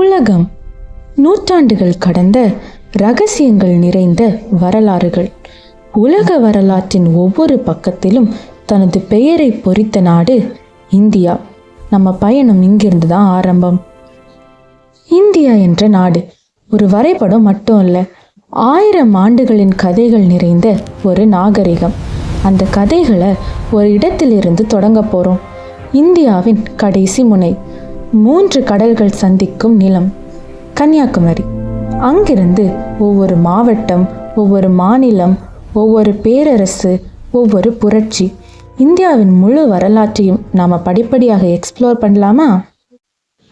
உலகம் நூற்றாண்டுகள் கடந்த ரகசியங்கள் நிறைந்த வரலாறுகள். உலக வரலாற்றின் ஒவ்வொரு பக்கத்திலும் தனது பெயரை பொறித்த நாடு இந்தியா. நம்ம பயணம் இங்கிருந்து தான் ஆரம்பம். இந்தியா என்ற நாடு ஒரு வரைபடம் மட்டும் இல்லை, 1000 ஆண்டுகளின் கதைகள் நிறைந்த ஒரு நாகரிகம். அந்த கதைகளை ஒரு இடத்திலிருந்து தொடங்க போகிறோம். இந்தியாவின் கடைசி முனை, 3 கடல்கள் சந்திக்கும் நிலம், கன்னியாகுமரி. அங்கிருந்து ஒவ்வொரு மாவட்டம், ஒவ்வொரு மாநிலம், ஒவ்வொரு பேரரசு, ஒவ்வொரு புரட்சி, இந்தியாவின் முழு வரலாற்றையும் நாம் படிப்படியாக எக்ஸ்ப்ளோர் பண்ணலாமா?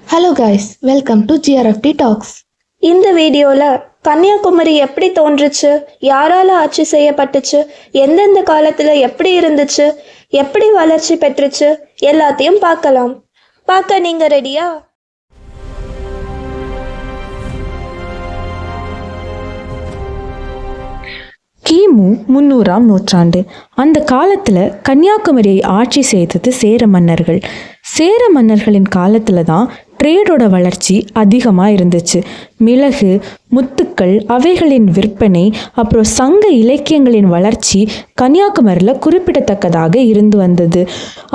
Hello guys, welcome to GRFT talks. இந்த வீடியோவில் கன்னியாகுமரி எப்படி தோன்றுச்சு, யாரால் ஆட்சி செய்யப்பட்டுச்சு, எந்தெந்த காலத்தில் எப்படி இருந்துச்சு, எப்படி வளர்ச்சி பெற்றுச்சு, எல்லாத்தையும் பார்க்கலாம். பார்க்க நீங்கள் ரெடியா? கிமு 300ஆம் நூற்றாண்டு. அந்த காலத்தில் கன்னியாகுமரியை ஆட்சி செய்தது சேர மன்னர்கள். சேர மன்னர்களின் காலத்தில் தான் ட்ரேடோட வளர்ச்சி அதிகமாக இருந்துச்சு. மிளகு, முத்துக்கள், அவைகளின் விற்பனை, அப்புறம் சங்க இலக்கியங்களின் வளர்ச்சி கன்னியாகுமரியில் குறிப்பிடத்தக்கதாக இருந்து வந்தது.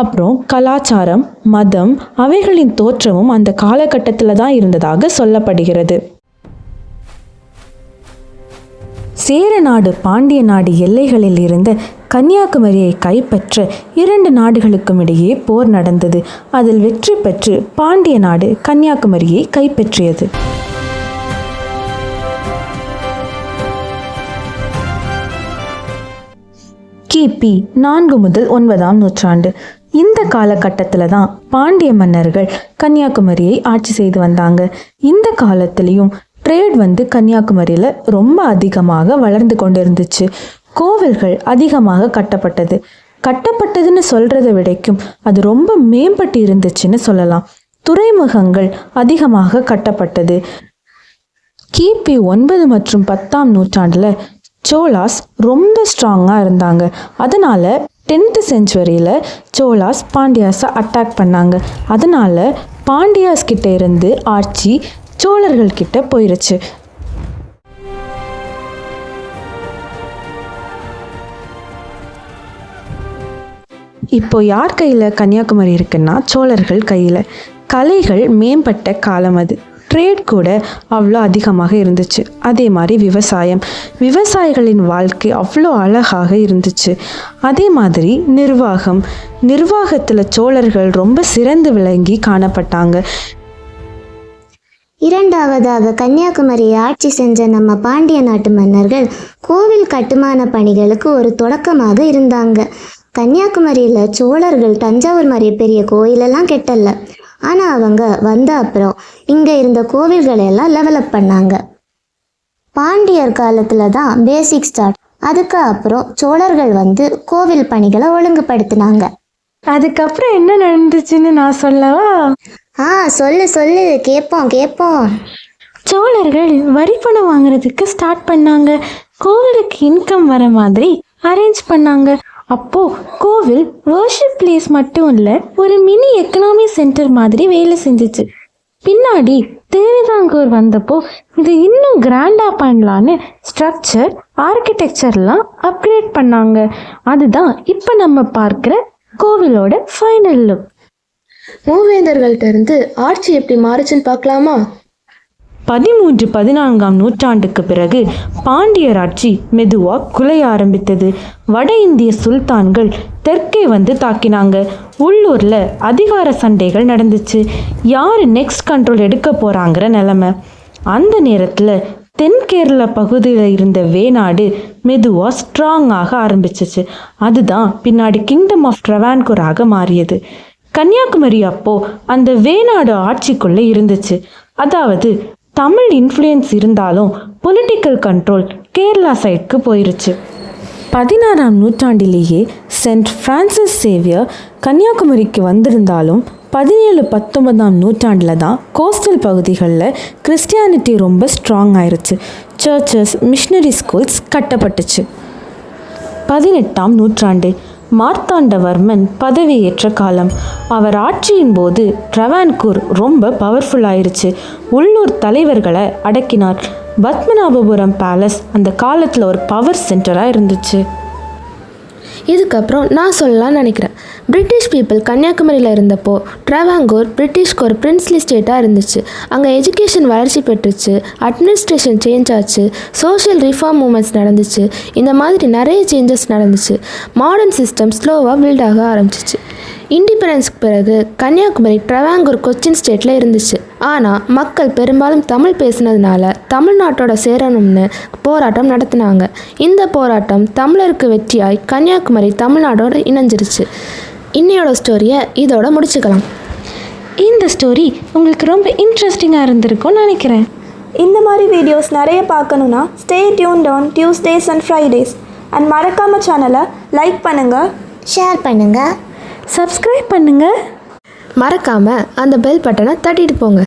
அப்புறம் கலாச்சாரம், மதம், அவைகளின் தோற்றமும் அந்த காலகட்டத்தில் தான் இருந்ததாக சொல்லப்படுகிறது. சேர நாடு பாண்டிய நாடு எல்லைகளில் இருந்த கன்னியாகுமரியை கைப்பற்ற 2 நாடுகளுக்கும் இடையே போர் நடந்தது. அதில் வெற்றி பெற்று பாண்டிய நாடு கன்னியாகுமரியை கைப்பற்றியது. கிபி 4 முதல் 9ஆம் நூற்றாண்டு. இந்த காலகட்டத்தில் தான் பாண்டிய மன்னர்கள் கன்னியாகுமரியை ஆட்சி செய்து வந்தாங்க. இந்த காலத்திலையும் ட்ரேட் கன்னியாகுமரியில் ரொம்ப அதிகமாக வளர்ந்து கொண்டு இருந்துச்சு. கோவில்கள் அதிகமாக கட்டப்பட்டதுன்னு சொல்கிறத விடைக்கும் அது ரொம்ப மேம்பட்டு இருந்துச்சுன்னு சொல்லலாம். துறைமுகங்கள் அதிகமாக கட்டப்பட்டது. கிபி 9 மற்றும் 10ஆம் நூற்றாண்டில் சோலாஸ் ரொம்ப ஸ்ட்ராங்காக இருந்தாங்க. அதனால் 10th செஞ்சுரியில் சோலாஸ் பாண்டியாஸை அட்டாக் பண்ணாங்க. அதனால் பாண்டியாஸ் கிட்ட இருந்து ஆட்சி சோழர்கள் கிட்ட போயிருச்சு. இப்போ யார் கையில் கன்னியாகுமரி இருக்குன்னா சோழர்கள் கையில். கலைகள் மேம்பட்ட காலம் அது. ட்ரேட் கூட அவ்வளோ அதிகமாக இருந்துச்சு. அதே மாதிரி விவசாயிகளின் வாழ்க்கை அவ்வளோ அழகாக இருந்துச்சு. அதே மாதிரி நிர்வாகத்தில் சோழர்கள் ரொம்ப சிறந்து விளங்கி காணப்பட்டாங்க. இரண்டாவதாக கன்னியாகுமரியை ஆட்சி செஞ்ச நம்ம பாண்டிய நாட்டு மன்னர்கள் கோவில் கட்டுமான பணிகளுக்கு ஒரு தொடக்கமாக இருந்தாங்க. கன்னியாகுமரியில் சோழர்கள் தஞ்சாவூர் மாதிரி பெரிய கோயிலெல்லாம் கட்டல. ஆனால் அவங்க வந்த அப்புறம் இங்கே இருந்த கோவில்களை எல்லாம் டெவலப் பண்ணாங்க. பாண்டியர் காலத்தில் தான் பேசிக் ஸ்டார்ட். அதுக்கு அப்புறம் சோழர்கள் கோவில் பணிகளை ஒழுங்குபடுத்தினாங்க. அதுக்கப்புறம் என்ன நடந்துச்சுன்னு நான் சொல்லவா? சொல்லு கேட்போம். சோழர்கள் வரி பணம் வாங்குறதுக்கு ஸ்டார்ட் பண்ணாங்க. கோவிலுக்கு இன்கம் வர மாதிரி அரேஞ்ச் பண்ணாங்க. அப்போ கோவில் வர்ஷிப் பிளேஸ் மட்டும் இல்லை, ஒரு மினி எக்கனாமி சென்டர் மாதிரி வேலை செஞ்சிச்சு. பின்னாடி திருவிதாங்கூர் வந்தப்போ இது இன்னும் கிராண்டா பண்ணலான்னு ஸ்ட்ரக்சர், ஆர்கிடெக்சர்லாம் அப்கிரேட் பண்ணாங்க. அதுதான் இப்போ நம்ம பார்க்குற கோவிலோட ஃபைனல் லுக். மூவேந்தர்கள்ட்ட இருந்து ஆட்சி எப்படி மாறுச்சுன்னு பார்க்கலாமா? 13-14ஆம் நூற்றாண்டுக்கு பிறகு பாண்டியர் ஆட்சி மெதுவாக குலைய ஆரம்பித்தது. வட இந்திய சுல்தான்கள் தெற்கே தாக்கினாங்க. உள்ளூரில் அதிகார சண்டைகள் நடந்துச்சு. யார் நெக்ஸ்ட் கண்ட்ரோல் எடுக்க போகிறாங்கிற நிலைமை. அந்த நேரத்தில் தென் கேரளா பகுதியில் இருந்த வேநாடு மெதுவாக ஸ்ட்ராங்காக ஆரம்பிச்சிச்சு. அதுதான் பின்னாடி கிங்டம் ஆஃப் ட்ரவான்கூராக மாறியது. கன்னியாகுமரி அப்போ அந்த வேநாடு ஆட்சிக்குள்ளே இருந்துச்சு. அதாவது தமிழ் இன்ஃப்ளூயன்ஸ் இருந்தாலும் பொலிட்டிக்கல் கண்ட்ரோல் கேரளா சைடுக்கு போயிருச்சு. 16ஆம் நூற்றாண்டிலேயே சென்ட் ஃப்ரான்சிஸ் சேவியர் கன்னியாகுமரிக்கு வந்திருந்தாலும் 17-19ஆம் நூற்றாண்டில் தான் கோஸ்டல் பகுதிகளில் கிறிஸ்டியானிட்டி ரொம்ப ஸ்ட்ராங் ஆயிருச்சு. Churches, missionary schools கட்டப்பட்டுச்சு. 18ஆம் நூற்றாண்டு மார்த்தாண்டவர்மன் பதவியேற்ற காலம். அவர் ஆட்சியின் போது ட்ரவான்கூர் ரொம்ப பவர்ஃபுல் ஆயிருச்சு. உள்ளூர் தலைவர்களை அடக்கினார். பத்மநாபபுரம் பேலஸ் அந்த காலத்தில் ஒரு பவர் சென்டராக இருந்துச்சு. இதுக்கப்புறம் நான் சொல்லலாம்னு நினைக்கிறேன். பிரிட்டிஷ் பீப்புள் கன்னியாகுமரியில் இருந்தப்போ ட்ரவாங்கூர் பிரிட்டிஷ்க்கு ஒரு பிரின்ஸ்லி ஸ்டேட்டாக இருந்துச்சு. அங்கே எஜுகேஷன் வளர்ச்சி பெற்றுச்சு, அட்மினிஸ்ட்ரேஷன் சேஞ்ச் ஆச்சு, சோஷியல் ரிஃபார்ம் மூமெண்ட்ஸ் நடந்துச்சு. இந்த மாதிரி நிறைய சேஞ்சஸ் நடந்துச்சு. மாடர்ன் சிஸ்டம் ஸ்லோவாக பில்ட் ஆக ஆரம்பிச்சிச்சு. இண்டிபெண்டன்ஸ்க்கு பிறகு கன்னியாகுமரி ட்ரவாங்கூர் கொச்சின் ஸ்டேட்டில் இருந்துச்சு. ஆனால் மக்கள் பெரும்பாலும் தமிழ் பேசினதுனால தமிழ்நாட்டோட சேரணும்னு போராட்டம் நடத்தினாங்க. இந்த போராட்டம் தமிழருக்கு வெற்றியாய் கன்னியாகுமரி தமிழ்நாடோட இணைஞ்சிருச்சு. இன்னையோட ஸ்டோரியை இதோட முடிச்சுக்கலாம். இந்த ஸ்டோரி உங்களுக்கு ரொம்ப இன்ட்ரெஸ்டிங்காக இருந்திருக்கும்னு நினைக்கிறேன். இந்த மாதிரி வீடியோஸ் நிறைய பார்க்கணுன்னா stay tuned on Tuesdays and Fridays. And மறக்காமல் சேனலை லைக் பண்ணுங்கள், ஷேர் பண்ணுங்கள், சப்ஸ்கிரைப் பண்ணுங்கள். மறக்காமல் அந்த பெல் பட்டனை தட்டிட்டு போங்க.